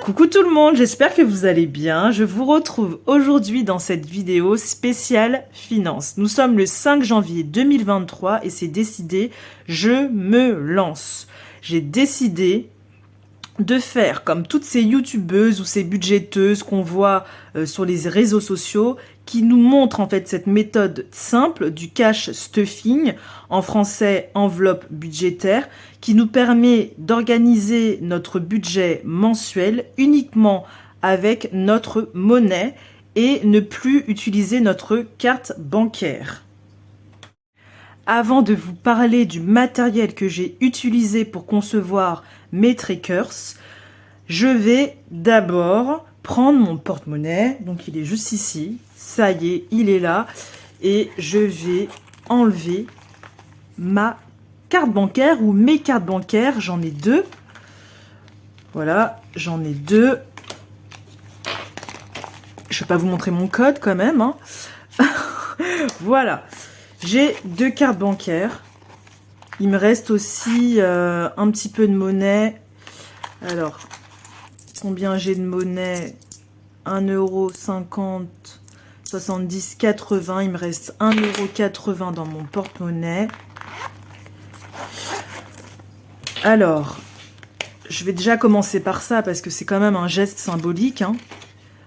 Coucou tout le monde, j'espère que vous allez bien. Je vous retrouve aujourd'hui dans cette vidéo spéciale finance. Nous sommes le 5 janvier 2023 et c'est décidé, je me lance. J'ai décidé de faire comme toutes ces youtubeuses ou ces budgéteuses qu'on voit sur les réseaux sociaux qui nous montrent en fait cette méthode simple du cash stuffing, en français enveloppe budgétaire, qui nous permet d'organiser notre budget mensuel uniquement avec notre monnaie et ne plus utiliser notre carte bancaire. Avant de vous parler du matériel que j'ai utilisé pour concevoir mes trackers, je vais d'abord prendre mon porte-monnaie, donc il est juste ici, ça y est, il est là, et je vais enlever ma carte bancaire ou mes cartes bancaires, j'en ai deux, voilà, j'en ai deux, je vais pas vous montrer mon code quand même, hein. Voilà, j'ai deux cartes bancaires. Il me reste aussi un petit peu de monnaie. Alors, combien j'ai de monnaie? 1,50 €, 70, 80. Il me reste 1,80 € dans mon porte-monnaie. Alors, je vais déjà commencer par ça parce que c'est quand même un geste symbolique, hein.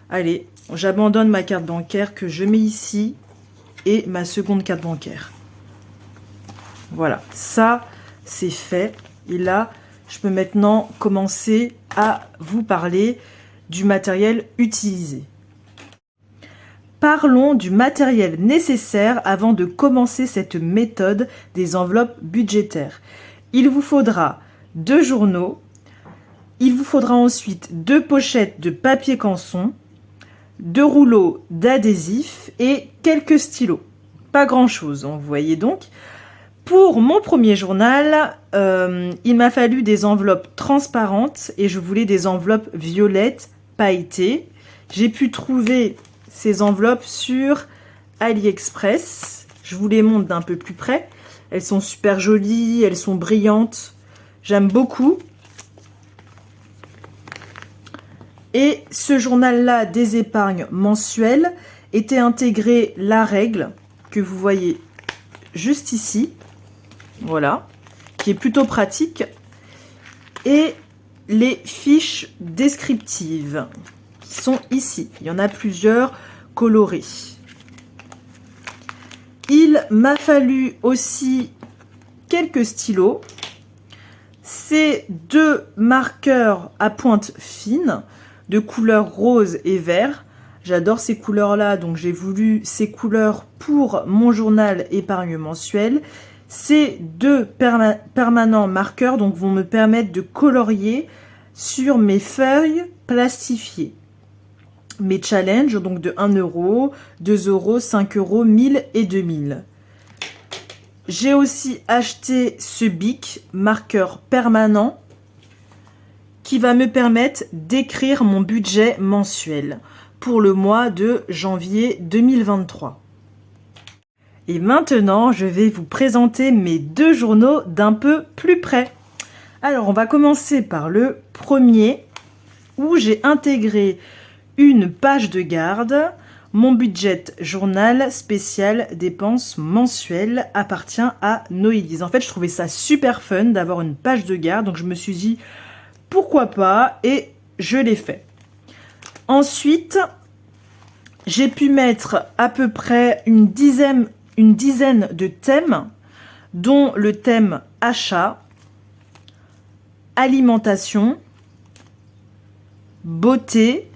Allez, j'abandonne ma carte bancaire que je mets ici et ma seconde carte bancaire. Voilà, ça c'est fait. Et là, je peux maintenant commencer à vous parler du matériel utilisé. Parlons du matériel nécessaire avant de commencer cette méthode des enveloppes budgétaires. Il vous faudra 2 journaux. Il vous faudra ensuite 2 pochettes de papier canson, 2 rouleaux d'adhésif et quelques stylos. Pas grand chose, vous voyez donc. Pour mon premier journal, il m'a fallu des enveloppes transparentes et je voulais des enveloppes violettes pailletées. J'ai pu trouver ces enveloppes sur AliExpress. Je vous les montre d'un peu plus près. Elles sont super jolies, elles sont brillantes. J'aime beaucoup. Et ce journal-là des épargnes mensuelles était intégré la règle que vous voyez juste ici. Voilà, qui est plutôt pratique. Et les fiches descriptives qui sont ici. Il y en a plusieurs colorées. Il m'a fallu aussi quelques stylos. Ces 2 marqueurs à pointe fine de couleur rose et vert. J'adore ces couleurs-là, donc j'ai voulu ces couleurs pour mon journal épargne mensuel. Ces 2 permanents marqueurs donc, vont me permettre de colorier sur mes feuilles plastifiées. Mes challenges, donc de 1 €, 2 €, 5 €, 1000 et 2000. J'ai aussi acheté ce bic, marqueur permanent, qui va me permettre d'écrire mon budget mensuel pour le mois de janvier 2023. Et maintenant, je vais vous présenter mes 2 journaux d'un peu plus près. Alors, on va commencer par le premier, où j'ai intégré une page de garde. Mon budget journal spécial dépenses mensuelles appartient à Noélise. En fait, je trouvais ça super fun d'avoir une page de garde, donc je me suis dit pourquoi pas, et je l'ai fait. Ensuite, j'ai pu mettre à peu près une dizaine de thèmes, dont le thème achat, alimentation, beauté,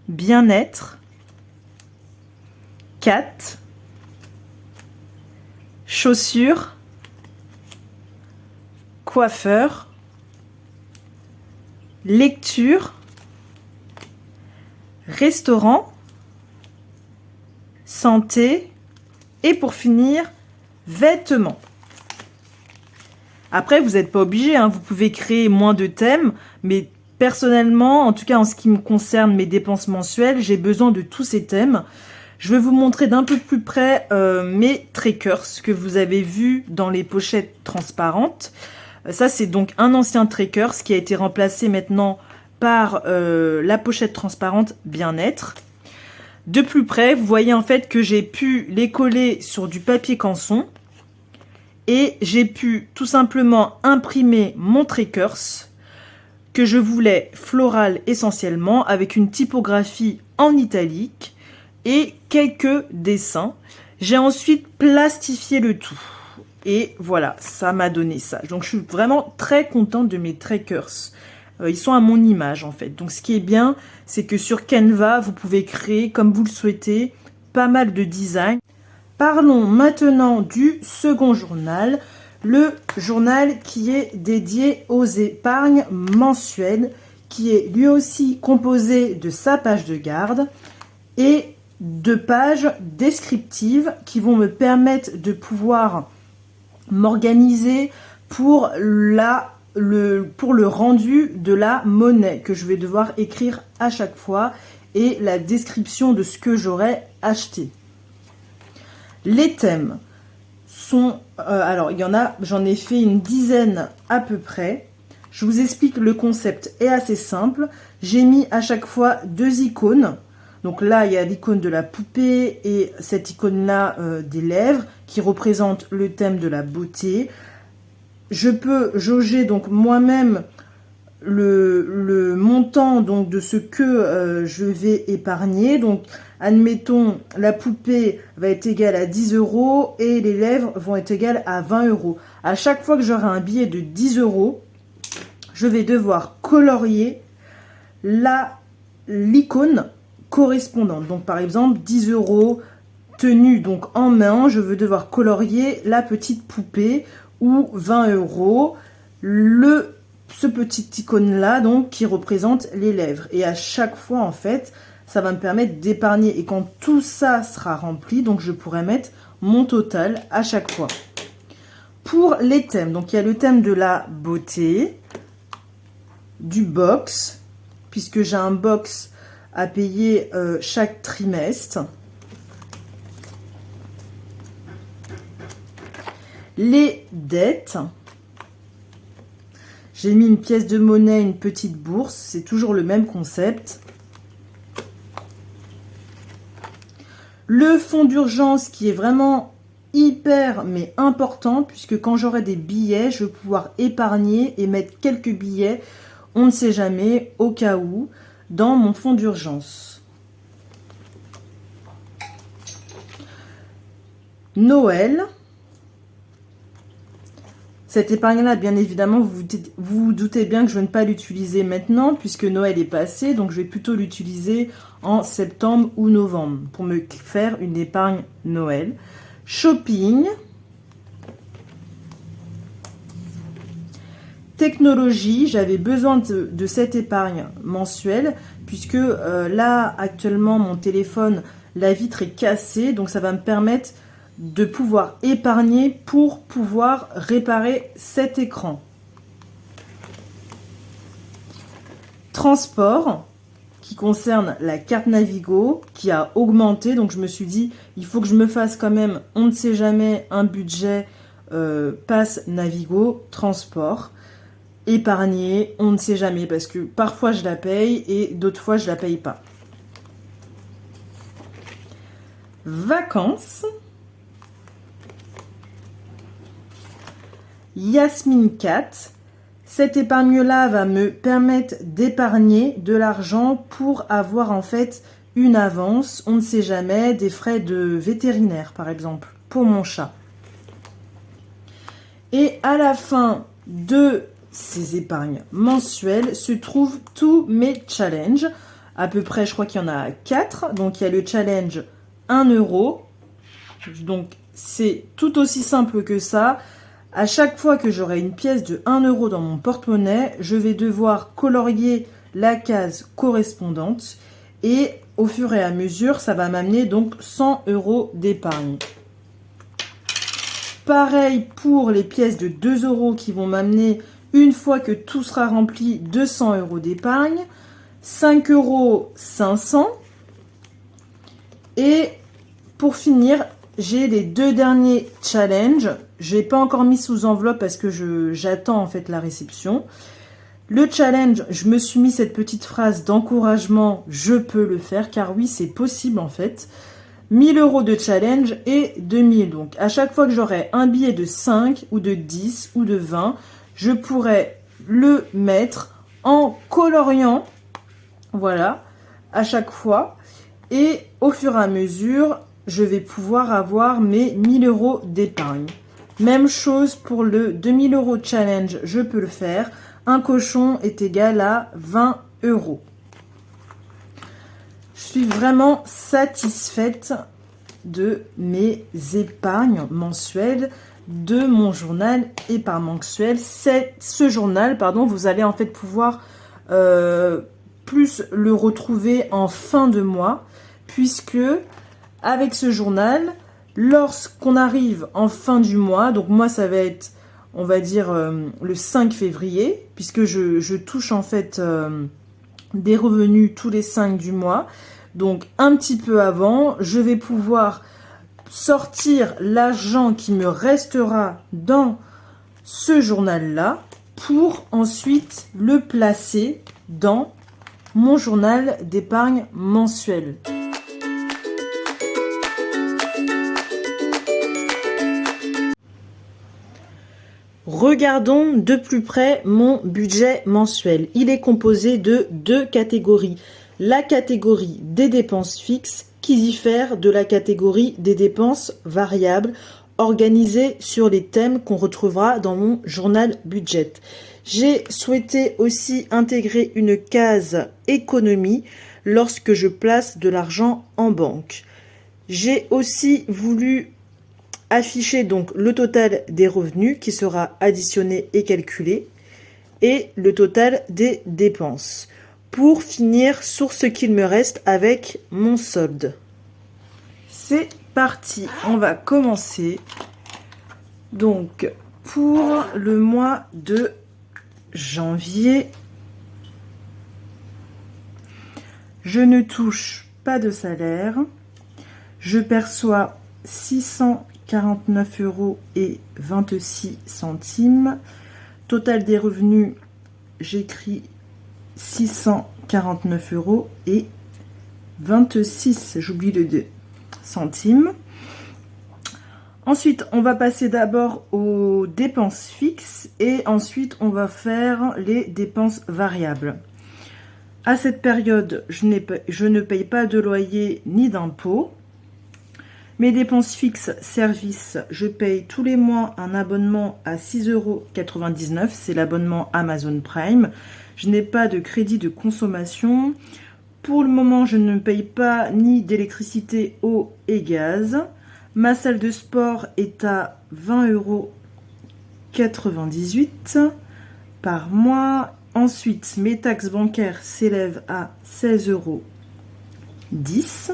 bien-être, cat, chaussures, coiffeur, lecture, restaurant, santé et pour finir, vêtements. Après, vous n'êtes pas obligé, hein, vous pouvez créer moins de thèmes, mais personnellement, en tout cas en ce qui me concerne mes dépenses mensuelles, j'ai besoin de tous ces thèmes. Je vais vous montrer d'un peu plus près mes trackers que vous avez vus dans les pochettes transparentes. Ça, c'est donc un ancien trackers qui a été remplacé maintenant par la pochette transparente Bien-être. De plus près, vous voyez en fait que j'ai pu les coller sur du papier canson et j'ai pu tout simplement imprimer mon Trekkers que je voulais floral essentiellement avec une typographie en italique et quelques dessins. J'ai ensuite plastifié le tout et voilà, ça m'a donné ça. Donc je suis vraiment très contente de mes Trekkers. Ils sont à mon image en fait. Donc ce qui est bien, c'est que sur Canva, vous pouvez créer comme vous le souhaitez pas mal de designs. Parlons maintenant du second journal, le journal qui est dédié aux épargnes mensuelles, qui est lui aussi composé de sa page de garde et de pages descriptives qui vont me permettre de pouvoir m'organiser pour le rendu de la monnaie que je vais devoir écrire à chaque fois et la description de ce que j'aurais acheté. Les thèmes sont, alors il y en a, j'en ai fait une dizaine à peu près. Je vous explique, le concept est assez simple. J'ai mis à chaque fois 2 icônes. Donc là, il y a l'icône de la poupée et cette icône-là des lèvres qui représente le thème de la beauté. Je peux jauger donc moi-même le montant donc de ce que je vais épargner. Donc admettons, la poupée va être égale à 10 € et les lèvres vont être égales à 20 €. À chaque fois que j'aurai un billet de 10 €, je vais devoir colorier l'icône correspondante. Donc par exemple 10 € tenue donc en main, je vais devoir colorier la petite poupée, ou 20 € ce petit icône là donc qui représente les lèvres. Et à chaque fois en fait ça va me permettre d'épargner, et quand tout ça sera rempli, donc je pourrai mettre mon total à chaque fois. Pour les thèmes, donc il y a le thème de la beauté, du box, puisque j'ai un box à payer chaque trimestre, les dettes. J'ai mis une pièce de monnaie, une petite bourse, c'est toujours le même concept. Le fonds d'urgence qui est vraiment hyper mais important, puisque quand j'aurai des billets, je vais pouvoir épargner et mettre quelques billets, on ne sait jamais, au cas où, dans mon fonds d'urgence. Noël. Cette épargne-là, bien évidemment, vous vous doutez bien que je ne vais pas l'utiliser maintenant, puisque Noël est passé, donc je vais plutôt l'utiliser en septembre ou novembre, pour me faire une épargne Noël. Shopping. Technologie, j'avais besoin de cette épargne mensuelle, puisque là, actuellement, mon téléphone, la vitre est cassée, donc ça va me permettre de pouvoir épargner pour pouvoir réparer cet écran. Transport, qui concerne la carte Navigo, qui a augmenté, donc je me suis dit, il faut que je me fasse quand même, on ne sait jamais, un budget passe Navigo, transport, épargner, on ne sait jamais, parce que parfois je la paye et d'autres fois je la paye pas. Vacances. Yasmine Cat. Cette épargne-là va me permettre d'épargner de l'argent pour avoir en fait une avance, on ne sait jamais, des frais de vétérinaire par exemple, pour mon chat. Et à la fin de ces épargnes mensuelles se trouvent tous mes challenges. À peu près, je crois qu'il y en a 4. Donc il y a le challenge 1 €. Donc c'est tout aussi simple que ça. À chaque fois que j'aurai une pièce de 1 € dans mon porte-monnaie, je vais devoir colorier la case correspondante et au fur et à mesure, ça va m'amener donc 100 € d'épargne. Pareil pour les pièces de 2 € qui vont m'amener, une fois que tout sera rempli, 200 € d'épargne. 5 € 500. Et pour finir, j'ai les 2 derniers challenges. Je n'ai pas encore mis sous enveloppe parce que j'attends en fait la réception. Le challenge, je me suis mis cette petite phrase d'encouragement, je peux le faire, car oui, c'est possible en fait. 1000 € de challenge et 2000. Donc, à chaque fois que j'aurai un billet de 5 ou de 10 ou de 20, je pourrai le mettre en coloriant, voilà, à chaque fois. Et au fur et à mesure, je vais pouvoir avoir mes 1000 € d'épargne. Même chose pour le 2000 € challenge, je peux le faire. Un cochon est égal à 20 €. Je suis vraiment satisfaite de mes épargnes mensuelles, de mon journal épargne mensuel. Ce journal, pardon, vous allez en fait pouvoir plus le retrouver en fin de mois, puisque avec ce journal, lorsqu'on arrive en fin du mois, donc moi ça va être, on va dire, le 5 février, puisque je touche en fait des revenus tous les 5 du mois. Donc un petit peu avant, je vais pouvoir sortir l'argent qui me restera dans ce journal-là pour ensuite le placer dans mon journal d'épargne mensuel. Regardons de plus près mon budget mensuel. Il est composé de 2 catégories. La catégorie des dépenses fixes qui diffère de la catégorie des dépenses variables organisées sur les thèmes qu'on retrouvera dans mon journal budget. J'ai souhaité aussi intégrer une case économie lorsque je place de l'argent en banque. J'ai aussi voulu afficher donc le total des revenus qui sera additionné et calculé et le total des dépenses pour finir sur ce qu'il me reste avec mon solde. C'est parti, on va commencer. Donc pour le mois de janvier, je ne touche pas de salaire. Je perçois 649,26 €. Total des revenus, j'écris 649,26 €. J'oublie le 2 centimes. Ensuite, on va passer d'abord aux dépenses fixes et ensuite on va faire les dépenses variables. À cette période, je ne paye pas de loyer ni d'impôt. Mes dépenses fixes, services, je paye tous les mois un abonnement à 6,99 €. C'est l'abonnement Amazon Prime. Je n'ai pas de crédit de consommation. Pour le moment, je ne paye pas ni d'électricité, eau et gaz. Ma salle de sport est à 20,98 € par mois. Ensuite, mes taxes bancaires s'élèvent à 16,10 €.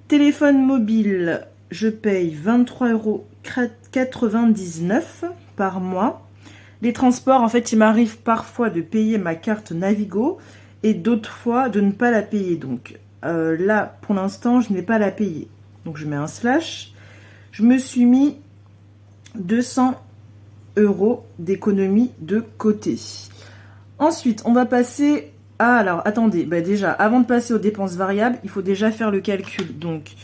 Téléphone mobile, je paye 23,99 € par mois. Les transports, en fait, il m'arrive parfois de payer ma carte Navigo et d'autres fois de ne pas la payer. Donc là, pour l'instant, je n'ai pas à la payer. Donc je mets un slash. Je me suis mis 200 € d'économie de côté. Ensuite, on va passer à... Alors, attendez, déjà, avant de passer aux dépenses variables, il faut déjà faire le calcul. Donc,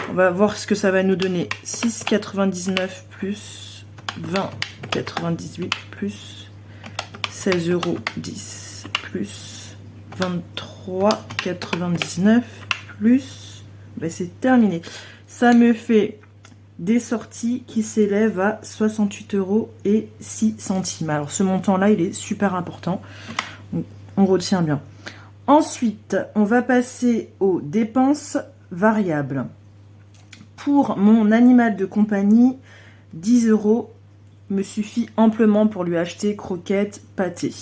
on va voir ce que ça va nous donner. 6,99 plus 20,98 plus 16,10 € plus 23,99 plus... c'est terminé. Ça me fait des sorties qui s'élèvent à 68,06 €. Alors, ce montant-là, il est super important. Donc, on retient bien. Ensuite, on va passer aux dépenses variables. Pour mon animal de compagnie, 10 € me suffit amplement pour lui acheter croquettes, pâté.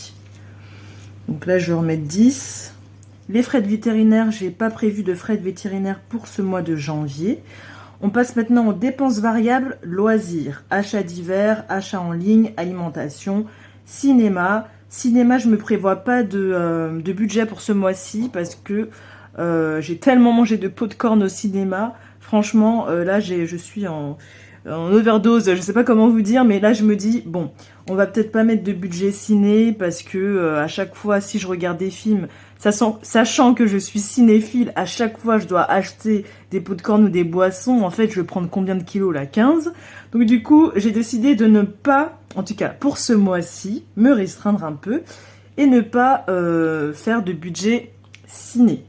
Donc là, je vais remettre 10. Les frais de vétérinaire, je n'ai pas prévu de frais de vétérinaire pour ce mois de janvier. On passe maintenant aux dépenses variables, loisirs, achats divers, achats en ligne, alimentation, cinéma. Cinéma, je ne me prévois pas de budget pour ce mois-ci parce que j'ai tellement mangé de pop-corn au cinéma. Franchement, là, je suis en en overdose, je sais pas comment vous dire, mais là je me dis, bon, on va peut-être pas mettre de budget ciné, parce que à chaque fois, si je regarde des films, sachant que je suis cinéphile, à chaque fois je dois acheter des pop-corn ou des boissons, en fait je vais prendre combien de kilos là? 15. Donc du coup, j'ai décidé de ne pas, en tout cas pour ce mois-ci, me restreindre un peu, et ne pas faire de budget ciné.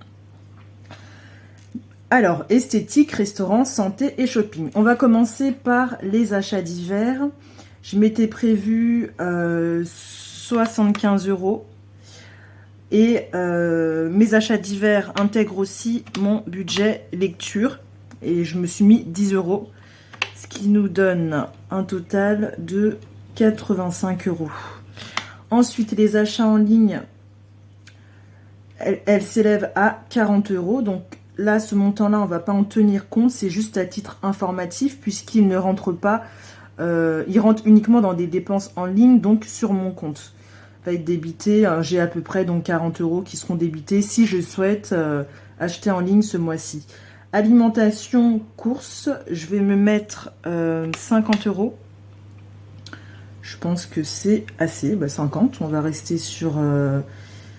Alors, esthétique, restaurant, santé et shopping. On va commencer par les achats d'hiver. Je m'étais prévu 75 €. Et mes achats d'hiver intègrent aussi mon budget lecture. Et je me suis mis 10 €. Ce qui nous donne un total de 85 €. Ensuite, les achats en ligne, elles s'élèvent à 40 €. Donc, là, ce montant-là, on ne va pas en tenir compte, c'est juste à titre informatif puisqu'il ne rentre pas, il rentre uniquement dans des dépenses en ligne, donc sur mon compte. Va être débité, j'ai à peu près donc 40 € qui seront débités si je souhaite acheter en ligne ce mois-ci. Alimentation, courses, je vais me mettre 50 €. Je pense que c'est assez, 50, on va rester sur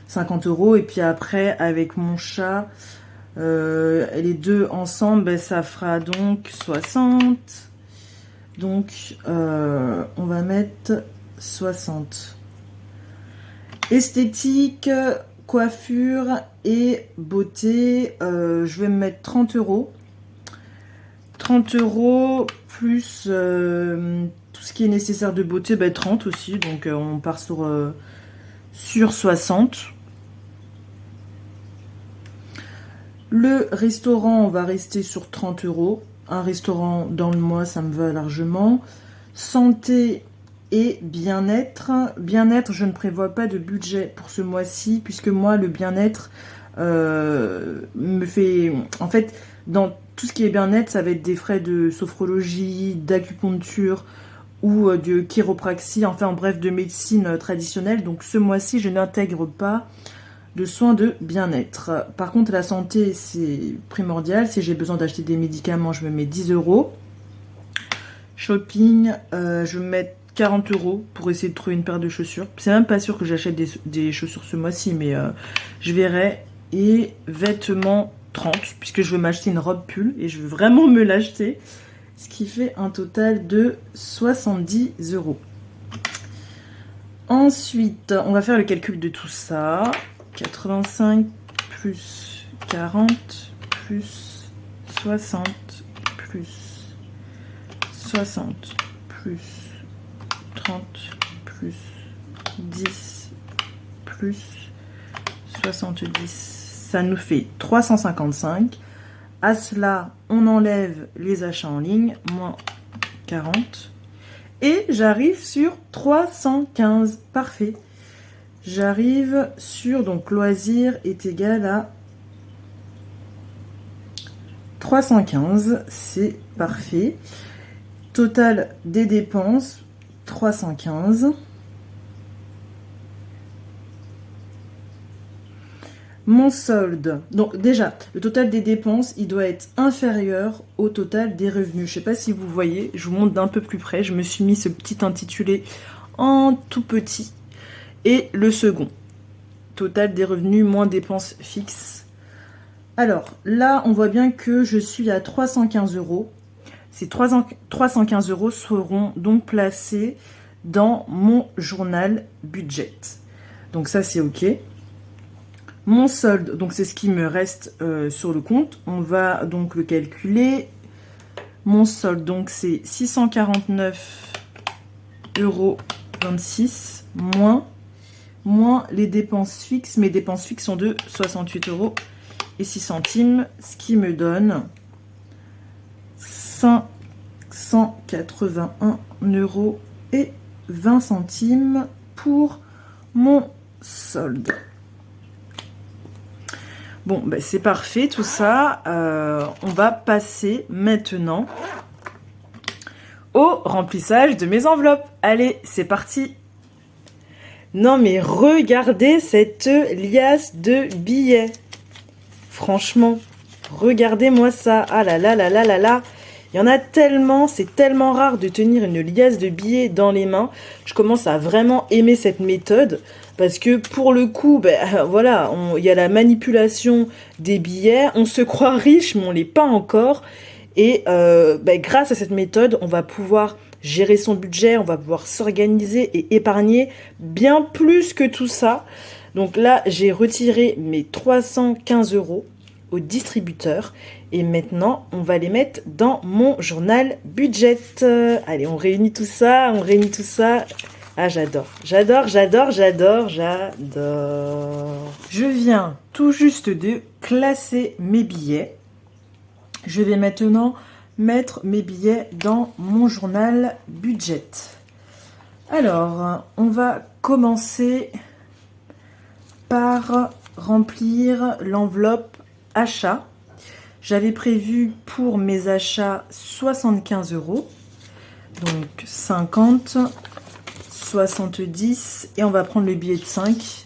50 € et puis après avec mon chat, les deux ensemble, ça fera donc 60. Donc, on va mettre 60. Esthétique, coiffure et beauté, je vais me mettre 30 €. 30 € plus tout ce qui est nécessaire de beauté, 30 aussi. Donc, on part sur 60. Le restaurant, on va rester sur 30 €. Un restaurant dans le mois, ça me va largement. Santé et bien-être. Bien-être, je ne prévois pas de budget pour ce mois-ci, puisque moi, le bien-être me fait... En fait, dans tout ce qui est bien-être, ça va être des frais de sophrologie, d'acupuncture ou de chiropraxie, enfin, en bref, de médecine traditionnelle. Donc, ce mois-ci, je n'intègre pas de soins de bien-être. Par contre, la santé, c'est primordial. Si j'ai besoin d'acheter des médicaments, je me mets 10 €. Shopping, je vais me mettre 40 € pour essayer de trouver une paire de chaussures. C'est même pas sûr que j'achète des chaussures ce mois-ci, mais je verrai. Et vêtements, 30, puisque je veux m'acheter une robe pull et je veux vraiment me l'acheter. Ce qui fait un total de 70 €. Ensuite, on va faire le calcul de tout ça. 85 plus 40 plus 60 plus 60 plus 30 plus 10 plus 70, ça nous fait 355. À cela, on enlève les achats en ligne, moins 40. Et j'arrive sur 315. Parfait. J'arrive sur, donc, loisir est égal à 315. C'est parfait. Total des dépenses, 315. Mon solde, donc déjà, le total des dépenses, il doit être inférieur au total des revenus. Je ne sais pas si vous voyez, je vous montre d'un peu plus près. Je me suis mis ce petit intitulé en tout petit. Et le second, total des revenus moins dépenses fixes. Alors là, on voit bien que je suis à 315 €. Ces 315 € seront donc placés dans mon journal budget. Donc ça, c'est OK. Mon solde, donc c'est ce qui me reste sur le compte. On va donc le calculer. Mon solde, donc c'est 649,26 € moins les dépenses fixes. Mes dépenses fixes sont de 68 € et 6 centimes, ce qui me donne 581 € et 20 centimes pour mon solde. Bon, c'est parfait tout ça. On va passer maintenant au remplissage de mes enveloppes. Allez, c'est parti. Non mais regardez cette liasse de billets. Franchement, regardez-moi ça. Ah là là là là là là. Il y en a tellement, c'est tellement rare de tenir une liasse de billets dans les mains. Je commence à vraiment aimer cette méthode parce que pour le coup, voilà, il y a la manipulation des billets. On se croit riche, mais on l'est pas encore. Et grâce à cette méthode, on va pouvoir gérer son budget, on va pouvoir s'organiser et épargner bien plus que tout ça. Donc là, j'ai retiré mes 315 € au distributeur. Et maintenant, on va les mettre dans mon journal budget. Allez, on réunit tout ça, Ah, j'adore, j'adore, j'adore, j'adore, j'adore. Je viens tout juste de classer mes billets. Je vais maintenant mettre mes billets dans mon journal budget. Alors, on va commencer par remplir l'enveloppe achat. J'avais prévu pour mes achats 75 €. Donc 50, 70 et on va prendre le billet de 5,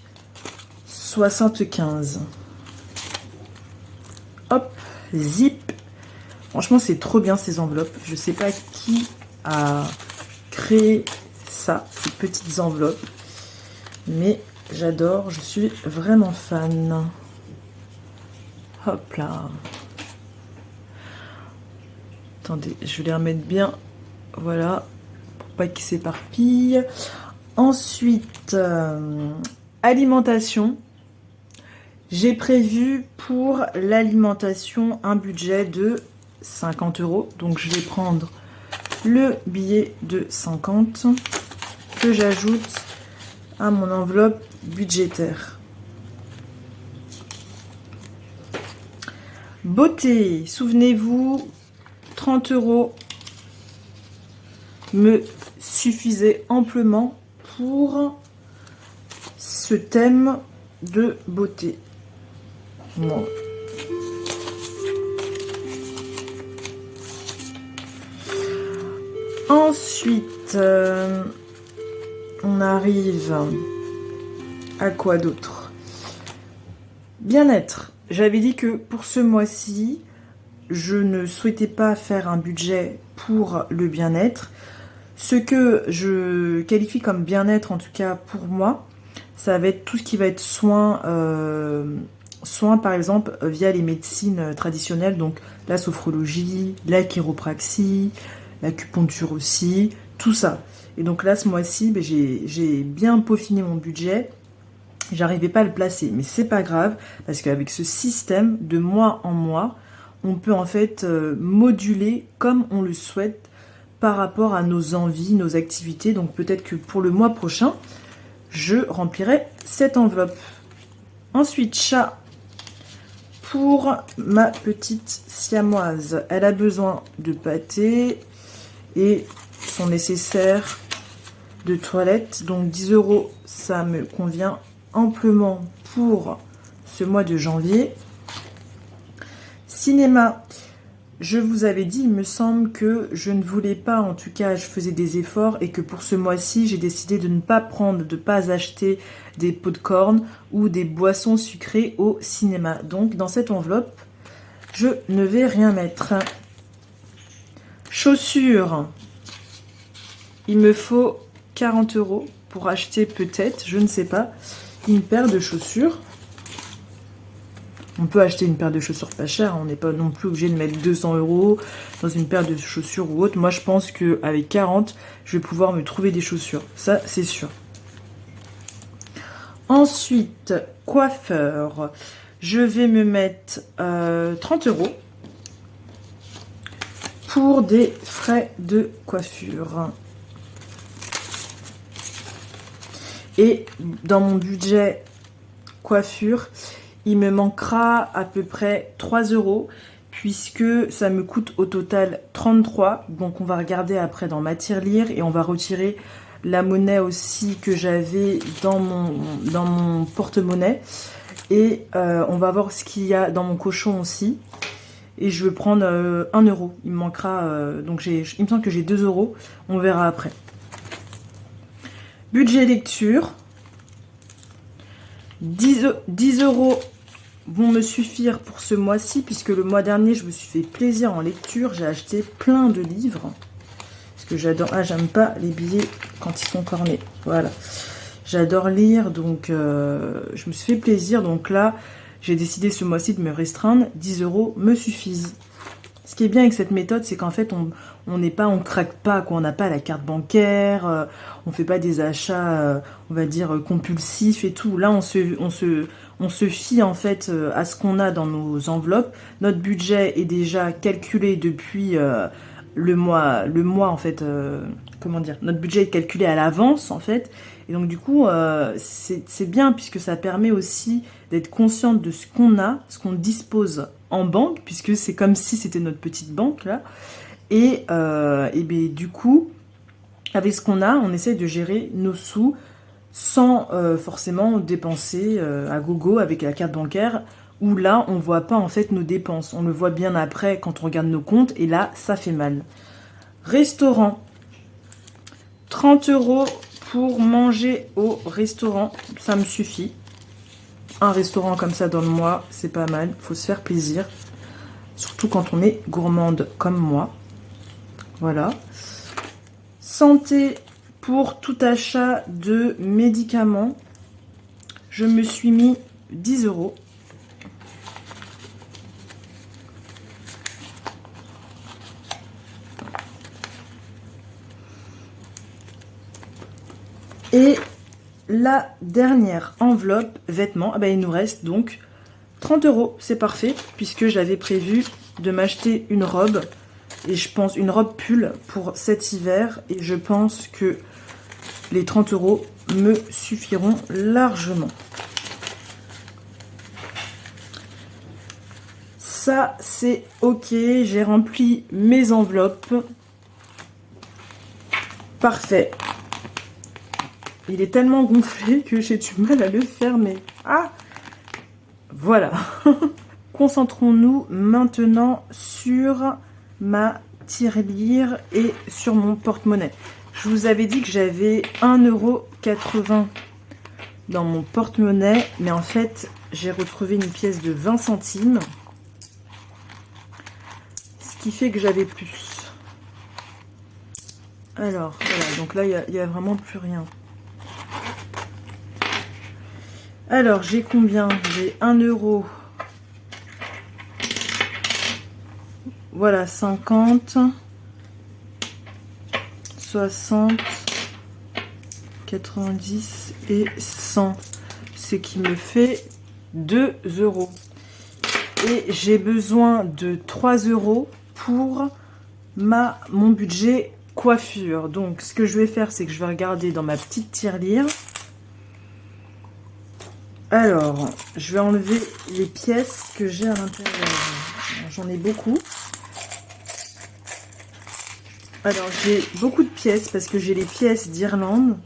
75. Hop, zip. Franchement, c'est trop bien ces enveloppes. Je sais pas qui a créé ça, ces petites enveloppes. Mais j'adore, je suis vraiment fan. Hop là. Attendez, je vais les remettre bien. Voilà, pour pas qu'ils s'éparpillent. Ensuite, alimentation. J'ai prévu pour l'alimentation un budget de 50 €. Donc je vais prendre le billet de 50 que j'ajoute à mon enveloppe budgétaire. Beauté, souvenez-vous, 30 € me suffisait amplement pour ce thème de beauté. Bon. Ensuite, on arrive à quoi d'autre? Bien-être. J'avais dit que pour ce mois-ci, je ne souhaitais pas faire un budget pour le bien-être. Ce que je qualifie comme bien-être, en tout cas pour moi, ça va être tout ce qui va être soins, soins par exemple via les médecines traditionnelles, donc la sophrologie, la chiropraxie, l'acupuncture aussi, tout ça. Et donc là, ce mois-ci, j'ai bien peaufiné mon budget. J'arrivais pas à le placer, mais c'est pas grave, parce qu'avec ce système de mois en mois, on peut en fait moduler comme on le souhaite par rapport à nos envies, nos activités. Donc peut-être que pour le mois prochain, je remplirai cette enveloppe. Ensuite, chat. Pour ma petite siamoise, elle a besoin de pâté et son nécessaire de toilette. Donc 10 €, ça me convient amplement pour ce mois de janvier. Cinéma, je vous avais dit, il me semble que je ne voulais pas, en tout cas je faisais des efforts et que pour ce mois-ci j'ai décidé de ne pas prendre, de ne pas acheter des pop-corn ou des boissons sucrées au cinéma. Donc dans cette enveloppe, je ne vais rien mettre. Chaussures, il me faut 40 € pour acheter peut-être, je ne sais pas, une paire de chaussures. On peut acheter une paire de chaussures pas chère, on n'est pas non plus obligé de mettre 200 € dans une paire de chaussures ou autre. Moi, je pense qu'avec 40, je vais pouvoir me trouver des chaussures. Ça, c'est sûr. Ensuite, coiffeur. Je vais me mettre 30 € pour des frais de coiffure. Et dans mon budget coiffure, il me manquera à peu près 3 € puisque ça me coûte au total 33. Donc on va regarder après dans ma tirelire et on va retirer la monnaie aussi que j'avais dans mon porte-monnaie. Et on va voir ce qu'il y a dans mon cochon aussi. Et je vais prendre 1 €. Il me manquera, donc il me semble que j'ai 2 €. On verra après. Budget lecture. 10 € vont me suffire pour ce mois-ci, puisque le mois dernier, je me suis fait plaisir en lecture. J'ai acheté plein de livres. Parce que j'adore... Ah, j'aime pas les billets quand ils sont cornés. Voilà. J'adore lire, donc je me suis fait plaisir. Donc là, j'ai décidé ce mois-ci de me restreindre. 10 € me suffisent. Ce qui est bien avec cette méthode, c'est qu'en fait, on craque pas, quoi. On n'a pas la carte bancaire, on fait pas des achats, on va dire, compulsifs et tout. Là, on se fie en fait à ce qu'on a dans nos enveloppes. Notre budget est déjà calculé depuis le mois en fait. Comment dire? Notre budget est calculé à l'avance en fait. Et donc du coup, c'est bien puisque ça permet aussi d'être consciente de ce qu'on a, ce qu'on dispose en banque, puisque c'est comme si c'était notre petite banque là. Et ben, du coup, avec ce qu'on a, on essaie de gérer nos sous sans forcément dépenser à gogo avec la carte bancaire, où là, on voit pas en fait nos dépenses. On le voit bien après quand on regarde nos comptes, et là, ça fait mal. Restaurant. 30 € pour manger au restaurant, ça me suffit. Un restaurant comme ça dans le mois, c'est pas mal. Faut se faire plaisir. Surtout quand on est gourmande comme moi. Voilà. Santé, pour tout achat de médicaments, je me suis mis 10 €. Et la dernière enveloppe vêtements, eh ben, il nous reste donc 30 €. C'est parfait, puisque j'avais prévu de m'acheter une robe. Et je pense une robe pull pour cet hiver. Et je pense que les 30 € me suffiront largement. Ça, c'est ok. J'ai rempli mes enveloppes. Parfait. Il est tellement gonflé que j'ai du mal à le fermer. Ah! Voilà. Concentrons-nous maintenant sur ma tirelire et sur mon porte-monnaie. Je vous avais dit que j'avais 1,80 € dans mon porte-monnaie, mais en fait, j'ai retrouvé une pièce de 20 centimes. Ce qui fait que j'avais plus. Alors, voilà, donc là, il n'y a vraiment plus rien. Alors, j'ai combien? J'ai 1 €. Voilà, 50, 60, 90 et 100. Ce qui me fait 2 €. Et j'ai besoin de 3 € pour mon budget coiffure. Donc, ce que je vais faire, c'est que je vais regarder dans ma petite tirelire. Alors, je vais enlever les pièces que j'ai à l'intérieur. J'en ai beaucoup. Alors, j'ai beaucoup de pièces parce que j'ai les pièces d'Irlande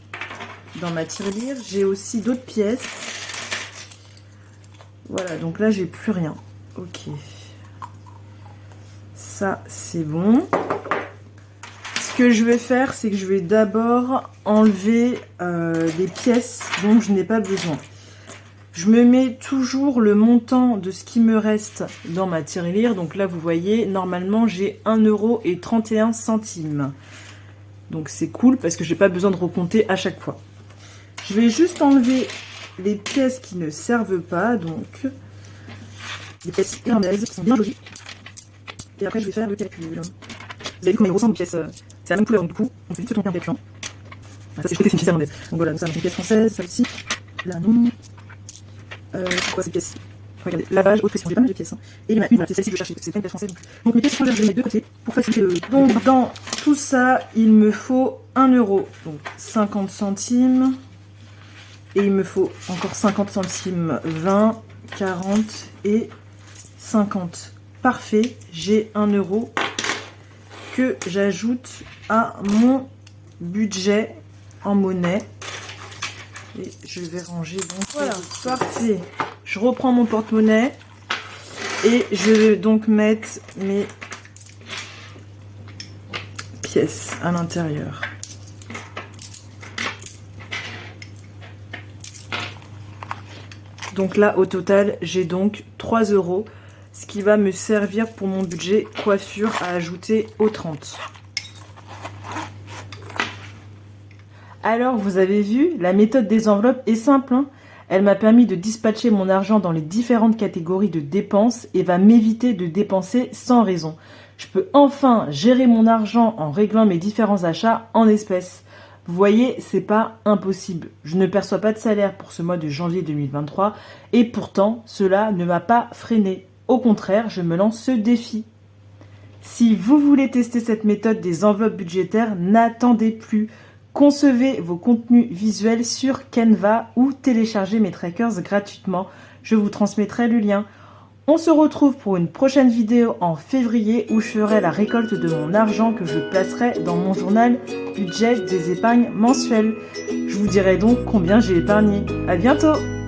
dans ma tirelire. J'ai aussi d'autres pièces. Voilà, donc là, j'ai plus rien. Ok. Ça, c'est bon. Ce que je vais faire, c'est que je vais d'abord enlever les pièces dont je n'ai pas besoin. Je me mets toujours le montant de ce qui me reste dans ma tirelire. Donc là, vous voyez, normalement, j'ai 1,31 €. Donc c'est cool parce que je n'ai pas besoin de recompter à chaque fois. Je vais juste enlever les pièces qui ne servent pas. Donc, les pièces irlandaises qui sont bien jolies. Et après, je vais faire le calcul. Vous avez vu comment ils ressemblent aux pièces. C'est la même couleur, donc du coup, on fait vite se tromper en calculant. Ça, c'est je côté, c'est une pièce irlandaise. Donc voilà, ça, c'est une pièce française, celle-ci. Là, non. C'est quoi cette pièce? Regardez, lavage, haute pression, j'ai pas mal de pièces. Hein. Et il y en a une, voilà, c'est celle-ci que je cherchais, c'est pas une pièce française. Donc mes pièces étrangères, je les mets de côté pour faciliter le... Donc dans tout ça, il me faut 1 €. Donc 50 centimes. Et il me faut encore 50 centimes, 20, 40 et 50. Parfait, j'ai 1 € que j'ajoute à mon budget en monnaie. Et je vais ranger donc voilà, parfait. Je reprends mon porte-monnaie et je vais donc mettre mes pièces à l'intérieur. Donc là, au total, j'ai donc 3 €, ce qui va me servir pour mon budget coiffure à ajouter aux 30. Alors, vous avez vu, la méthode des enveloppes est simple, hein. Elle m'a permis de dispatcher mon argent dans les différentes catégories de dépenses et va m'éviter de dépenser sans raison. Je peux enfin gérer mon argent en réglant mes différents achats en espèces. Vous voyez, c'est pas impossible. Je ne perçois pas de salaire pour ce mois de janvier 2023 et pourtant, cela ne m'a pas freiné. Au contraire, je me lance ce défi. Si vous voulez tester cette méthode des enveloppes budgétaires, n'attendez plus. Concevez vos contenus visuels sur Canva ou téléchargez mes trackers gratuitement. Je vous transmettrai le lien. On se retrouve pour une prochaine vidéo en février où je ferai la récolte de mon argent que je placerai dans mon journal budget des épargnes mensuelles. Je vous dirai donc combien j'ai épargné. À bientôt!